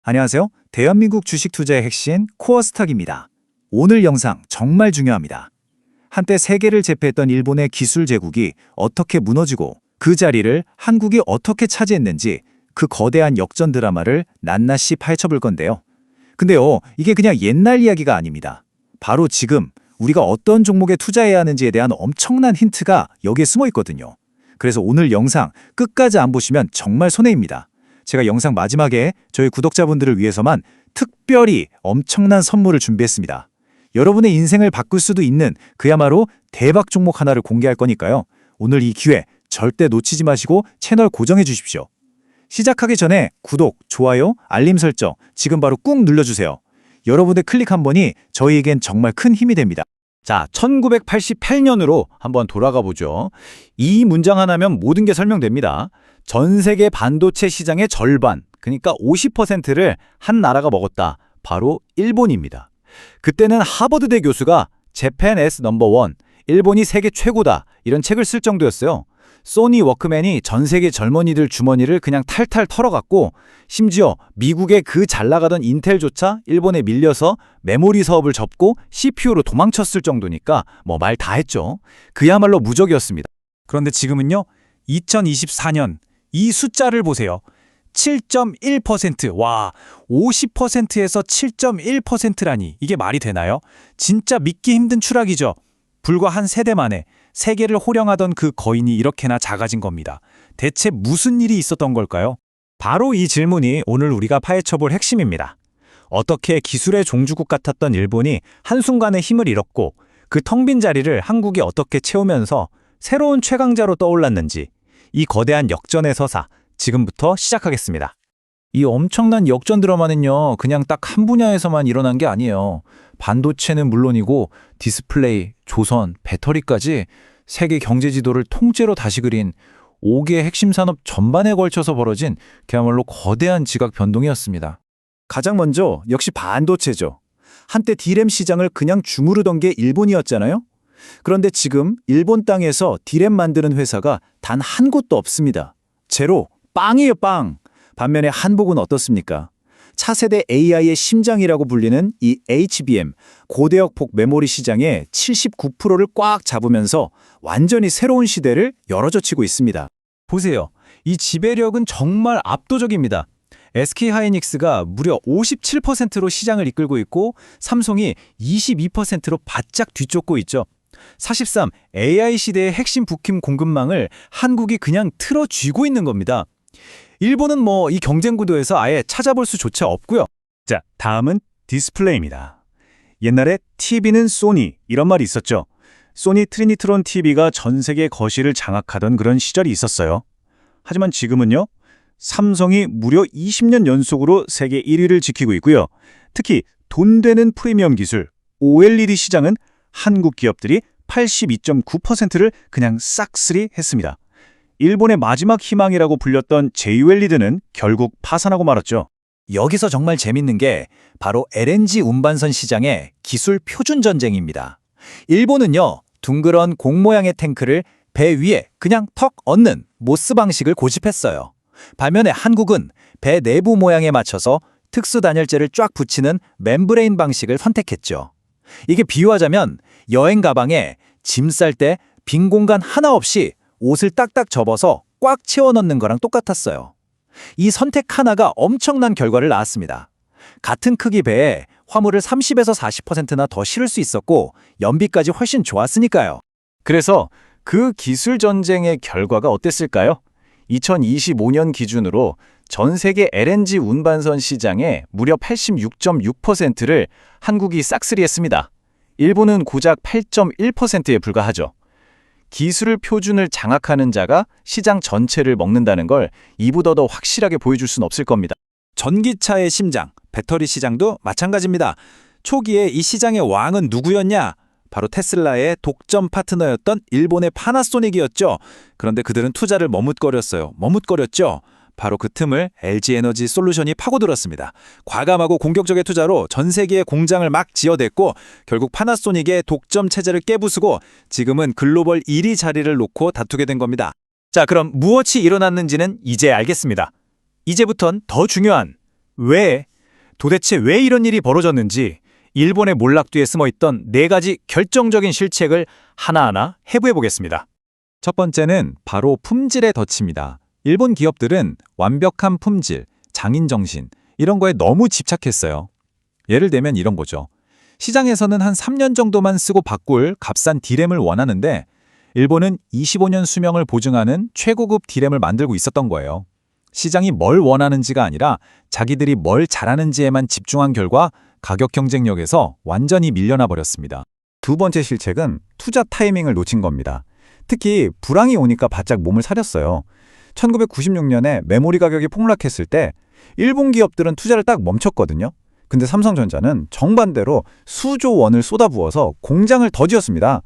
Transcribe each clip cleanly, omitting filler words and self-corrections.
안녕하세요. 대한민국 주식 투자의 핵심 코어스탁입니다. 오늘 영상 정말 중요합니다. 한때 세계를 제패했던 일본의 기술 제국이 어떻게 무너지고 그 자리를 한국이 어떻게 차지했는지 그 거대한 역전 드라마를 낱낱이 파헤쳐볼 건데요. 근데요, 이게 그냥 옛날 이야기가 아닙니다. 바로 지금 우리가 어떤 종목에 투자해야 하는지에 대한 엄청난 힌트가 여기에 숨어 있거든요. 그래서 오늘 영상 끝까지 안 보시면 정말 손해입니다. 제가 영상 마지막에 저희 구독자분들을 위해서만 특별히 엄청난 선물을 준비했습니다. 여러분의 인생을 바꿀 수도 있는 그야말로 대박 종목 하나를 공개할 거니까요. 오늘 이 기회 절대 놓치지 마시고 채널 고정해 주십시오. 시작하기 전에 구독, 좋아요, 알림 설정 지금 바로 꾹 눌러주세요. 여러분의 클릭 한 번이 저희에겐 정말 큰 힘이 됩니다. 자, 1988년으로 한번 돌아가 보죠. 이 문장 하나면 모든 게 설명됩니다. 전 세계 반도체 시장의 절반, 그러니까 50%를 한 나라가 먹었다. 바로 일본입니다. 그때는 하버드대 교수가 재팬 as No.1, 일본이 세계 최고다, 이런 책을 쓸 정도였어요. 소니 워크맨이 전 세계 젊은이들 주머니를 그냥 탈탈 털어갔고, 심지어 미국의 그 잘나가던 인텔조차 일본에 밀려서 메모리 사업을 접고 CPU로 도망쳤을 정도니까 뭐 말 다 했죠. 그야말로 무적이었습니다. 그런데 지금은요, 2024년 이 숫자를 보세요. 7.1%. 와, 50%에서 7.1%라니 이게 말이 되나요? 진짜 믿기 힘든 추락이죠. 불과 한 세대 만에 세계를 호령하던 그 거인이 이렇게나 작아진 겁니다. 대체 무슨 일이 있었던 걸까요? 바로 이 질문이 오늘 우리가 파헤쳐볼 핵심입니다. 어떻게 기술의 종주국 같았던 일본이 한순간에 힘을 잃었고 그 텅 빈 자리를 한국이 어떻게 채우면서 새로운 최강자로 떠올랐는지, 이 거대한 역전의 서사 지금부터 시작하겠습니다. 이 엄청난 역전 드라마는요, 그냥 딱 한 분야에서만 일어난 게 아니에요. 반도체는 물론이고 디스플레이, 조선, 배터리까지 세계 경제 지도를 통째로 다시 그린 5개 핵심 산업 전반에 걸쳐서 벌어진 그야말로 거대한 지각 변동이었습니다. 가장 먼저 역시 반도체죠. 한때 D램 시장을 그냥 주무르던 게 일본이었잖아요. 그런데 지금 일본 땅에서 D램 만드는 회사가 단 한 곳도 없습니다. 제로, 빵이에요, 빵. 반면에 한국은 어떻습니까? 차세대 AI의 심장이라고 불리는 이 HBM, 고대역폭 메모리 시장의 79%를 꽉 잡으면서 완전히 새로운 시대를 열어젖히고 있습니다. 보세요. 이 지배력은 정말 압도적입니다. SK하이닉스가 무려 57%로 시장을 이끌고 있고 삼성이 22%로 바짝 뒤쫓고 있죠. 사실상 AI 시대의 핵심 부품 공급망을 한국이 그냥 틀어쥐고 있는 겁니다. 일본은 뭐 이 경쟁 구도에서 아예 찾아볼 수조차 없고요. 자, 다음은 디스플레이입니다. 옛날에 TV는 소니 이런 말이 있었죠. 소니 트리니트론 TV가 전 세계 거실을 장악하던 그런 시절이 있었어요. 하지만 지금은요, 삼성이 무려 20년 연속으로 세계 1위를 지키고 있고요. 특히 돈 되는 프리미엄 기술 OLED 시장은 한국 기업들이 82.9%를 그냥 싹쓸이 했습니다. 일본의 마지막 희망이라고 불렸던 JOLED는 결국 파산하고 말았죠. 여기서 정말 재밌는 게 바로 LNG 운반선 시장의 기술 표준 전쟁입니다. 일본은요, 둥그런 공 모양의 탱크를 배 위에 그냥 턱 얹는 모스 방식을 고집했어요. 반면에 한국은 배 내부 모양에 맞춰서 특수 단열재를 쫙 붙이는 멤브레인 방식을 선택했죠. 이게 비유하자면 여행 가방에 짐 쌀 때 빈 공간 하나 없이 옷을 딱딱 접어서 꽉 채워 넣는 거랑 똑같았어요. 이 선택 하나가 엄청난 결과를 낳았습니다. 같은 크기 배에 화물을 30에서 40%나 더 실을 수 있었고 연비까지 훨씬 좋았으니까요. 그래서 그 기술 전쟁의 결과가 어땠을까요? 2025년 기준으로 전 세계 LNG 운반선 시장의 무려 86.6%를 한국이 싹쓸이 했습니다. 일본은 고작 8.1%에 불과하죠. 기술 표준을 장악하는 자가 시장 전체를 먹는다는 걸 이보다 더 확실하게 보여줄 수는 없을 겁니다. 전기차의 심장, 배터리 시장도 마찬가지입니다. 초기에 이 시장의 왕은 누구였냐? 바로 테슬라의 독점 파트너였던 일본의 파나소닉이었죠. 그런데 그들은 투자를 머뭇거렸죠. 바로 그 틈을 LG에너지 솔루션이 파고들었습니다. 과감하고 공격적인 투자로 전 세계의 공장을 막 지어댔고 결국 파나소닉의 독점 체제를 깨부수고 지금은 글로벌 1위 자리를 놓고 다투게 된 겁니다. 자, 그럼 무엇이 일어났는지는 이제 알겠습니다. 이제부턴 더 중요한 왜 도대체 왜 이런 일이 벌어졌는지 일본의 몰락 뒤에 숨어있던 4가지 결정적인 실책을 하나하나 해부해 보겠습니다. 첫 번째는 바로 품질의 덫입니다. 일본 기업들은 완벽한 품질, 장인 정신 이런 거에 너무 집착했어요. 예를 들면 이런 거죠. 시장에서는 한 3년 정도만 쓰고 바꿀 값싼 D램을 원하는데 일본은 25년 수명을 보증하는 최고급 D램을 만들고 있었던 거예요. 시장이 뭘 원하는지가 아니라 자기들이 뭘 잘하는지에만 집중한 결과 가격 경쟁력에서 완전히 밀려나 버렸습니다. 두 번째 실책은 투자 타이밍을 놓친 겁니다. 특히 불황이 오니까 바짝 몸을 사렸어요. 1996년에 메모리 가격이 폭락했을 때 일본 기업들은 투자를 딱 멈췄거든요. 근데 삼성전자는 정반대로 수조 원을 쏟아부어서 공장을 더 지었습니다.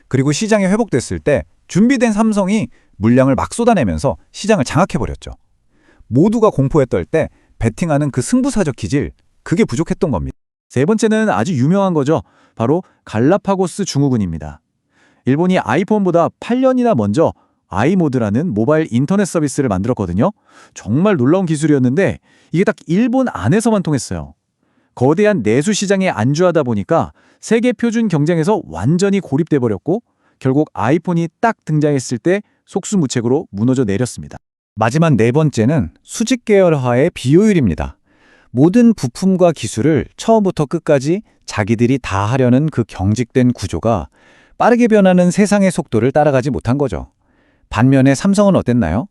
그리고 시장이 회복됐을 때 준비된 삼성이 물량을 막 쏟아내면서 시장을 장악해버렸죠. 모두가 공포에 떨 때 베팅하는 그 승부사적 기질, 그게 부족했던 겁니다. 세 번째는 아주 유명한 거죠. 바로 갈라파고스 증후군입니다. 일본이 아이폰보다 8년이나 먼저 아이모드라는 모바일 인터넷 서비스를 만들었거든요. 정말 놀라운 기술이었는데 이게 딱 일본 안에서만 통했어요. 거대한 내수 시장에 안주하다 보니까 세계 표준 경쟁에서 완전히 고립돼 버렸고 결국 아이폰이 딱 등장했을 때 속수무책으로 무너져 내렸습니다. 마지막 네 번째는 수직 계열화의 비효율입니다. 모든 부품과 기술을 처음부터 끝까지 자기들이 다 하려는 그 경직된 구조가 빠르게 변하는 세상의 속도를 따라가지 못한 거죠. 반면에 삼성은 어땠나요?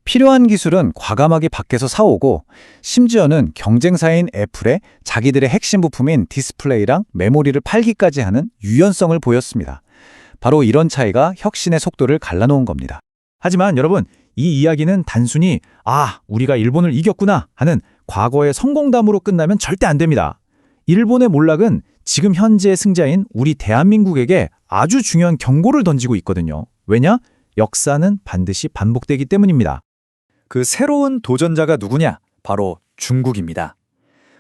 필요한 기술은 과감하게 밖에서 사오고 심지어는 경쟁사인 애플에 자기들의 핵심 부품인 디스플레이랑 메모리를 팔기까지 하는 유연성을 보였습니다. 바로 이런 차이가 혁신의 속도를 갈라놓은 겁니다. 하지만 여러분, 이 이야기는 단순히 우리가 일본을 이겼구나 하는 과거의 성공담으로 끝나면 절대 안 됩니다. 일본의 몰락은 지금 현재의 승자인 우리 대한민국에게 아주 중요한 경고를 던지고 있거든요. 왜냐? 역사는 반드시 반복되기 때문입니다. 그 새로운 도전자가 누구냐? 바로 중국입니다.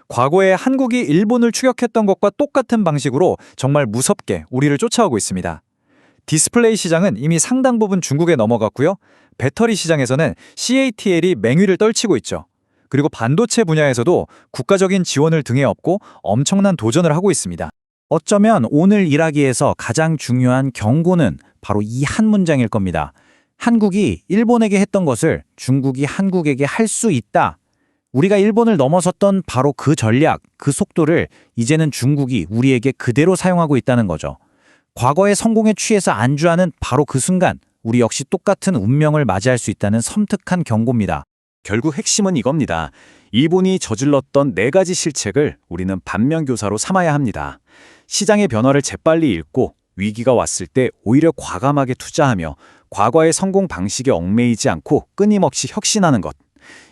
과거에 한국이 일본을 추격했던 것과 똑같은 방식으로 정말 무섭게 우리를 쫓아오고 있습니다. 디스플레이 시장은 이미 상당 부분 중국에 넘어갔고요. 배터리 시장에서는 CATL이 맹위를 떨치고 있죠. 그리고 반도체 분야에서도 국가적인 지원을 등에 업고 엄청난 도전을 하고 있습니다. 어쩌면 오늘 이야기에서 가장 중요한 경고는 바로 이 한 문장일 겁니다. 한국이 일본에게 했던 것을 중국이 한국에게 할 수 있다. 우리가 일본을 넘어섰던 바로 그 전략, 그 속도를 이제는 중국이 우리에게 그대로 사용하고 있다는 거죠. 과거의 성공에 취해서 안주하는 바로 그 순간 우리 역시 똑같은 운명을 맞이할 수 있다는 섬뜩한 경고입니다. 결국 핵심은 이겁니다. 일본이 저질렀던 4가지 실책을 우리는 반면교사로 삼아야 합니다. 시장의 변화를 재빨리 읽고 위기가 왔을 때 오히려 과감하게 투자하며 과거의 성공 방식에 얽매이지 않고 끊임없이 혁신하는 것.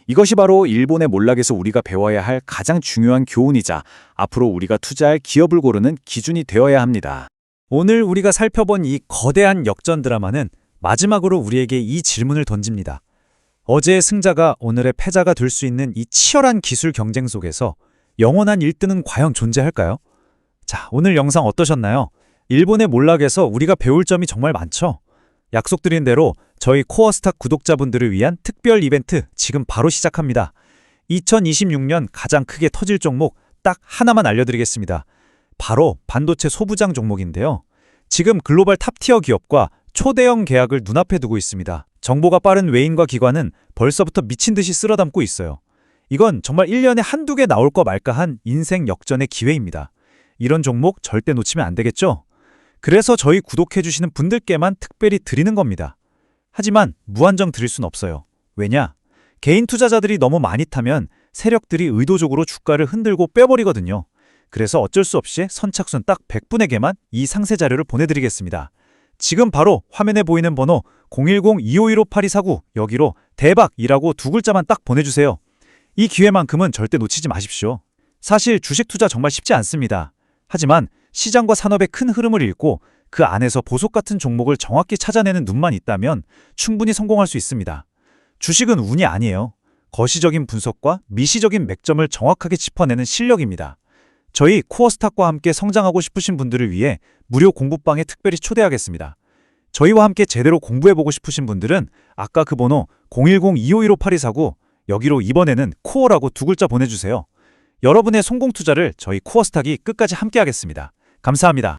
이것이 바로 일본의 몰락에서 우리가 배워야 할 가장 중요한 교훈이자 앞으로 우리가 투자할 기업을 고르는 기준이 되어야 합니다. 오늘 우리가 살펴본 이 거대한 역전 드라마는 마지막으로 우리에게 이 질문을 던집니다. 어제의 승자가 오늘의 패자가 될 수 있는 이 치열한 기술 경쟁 속에서 영원한 1등은 과연 존재할까요? 자, 오늘 영상 어떠셨나요? 일본의 몰락에서 우리가 배울 점이 정말 많죠? 약속드린 대로 저희 코어스탁 구독자분들을 위한 특별 이벤트 지금 바로 시작합니다. 2026년 가장 크게 터질 종목 딱 하나만 알려드리겠습니다. 바로 반도체 소부장 종목인데요. 지금 글로벌 탑티어 기업과 초대형 계약을 눈앞에 두고 있습니다. 정보가 빠른 외인과 기관은 벌써부터 미친 듯이 쓸어담고 있어요. 이건 정말 1년에 한두 개 나올 거 말까 한 인생 역전의 기회입니다. 이런 종목 절대 놓치면 안 되겠죠? 그래서 저희 구독해주시는 분들께만 특별히 드리는 겁니다. 하지만 무한정 드릴 순 없어요. 왜냐? 개인 투자자들이 너무 많이 타면 세력들이 의도적으로 주가를 흔들고 빼버리거든요. 그래서 어쩔 수 없이 선착순 딱 100분에게만 이 상세 자료를 보내드리겠습니다. 지금 바로 화면에 보이는 번호 010-2515-8249 여기로 대박이라고 2글자만 딱 보내주세요. 이 기회만큼은 절대 놓치지 마십시오. 사실 주식 투자 정말 쉽지 않습니다. 하지만 시장과 산업의 큰 흐름을 읽고 그 안에서 보석 같은 종목을 정확히 찾아내는 눈만 있다면 충분히 성공할 수 있습니다. 주식은 운이 아니에요. 거시적인 분석과 미시적인 맥점을 정확하게 짚어내는 실력입니다. 저희 코어스탁과 함께 성장하고 싶으신 분들을 위해 무료 공부방에 특별히 초대하겠습니다. 저희와 함께 제대로 공부해보고 싶으신 분들은 아까 그 번호 010-2515-8249 여기로 이번에는 코어라고 2글자 보내주세요. 여러분의 성공 투자를 저희 코어스탁이 끝까지 함께하겠습니다. 감사합니다.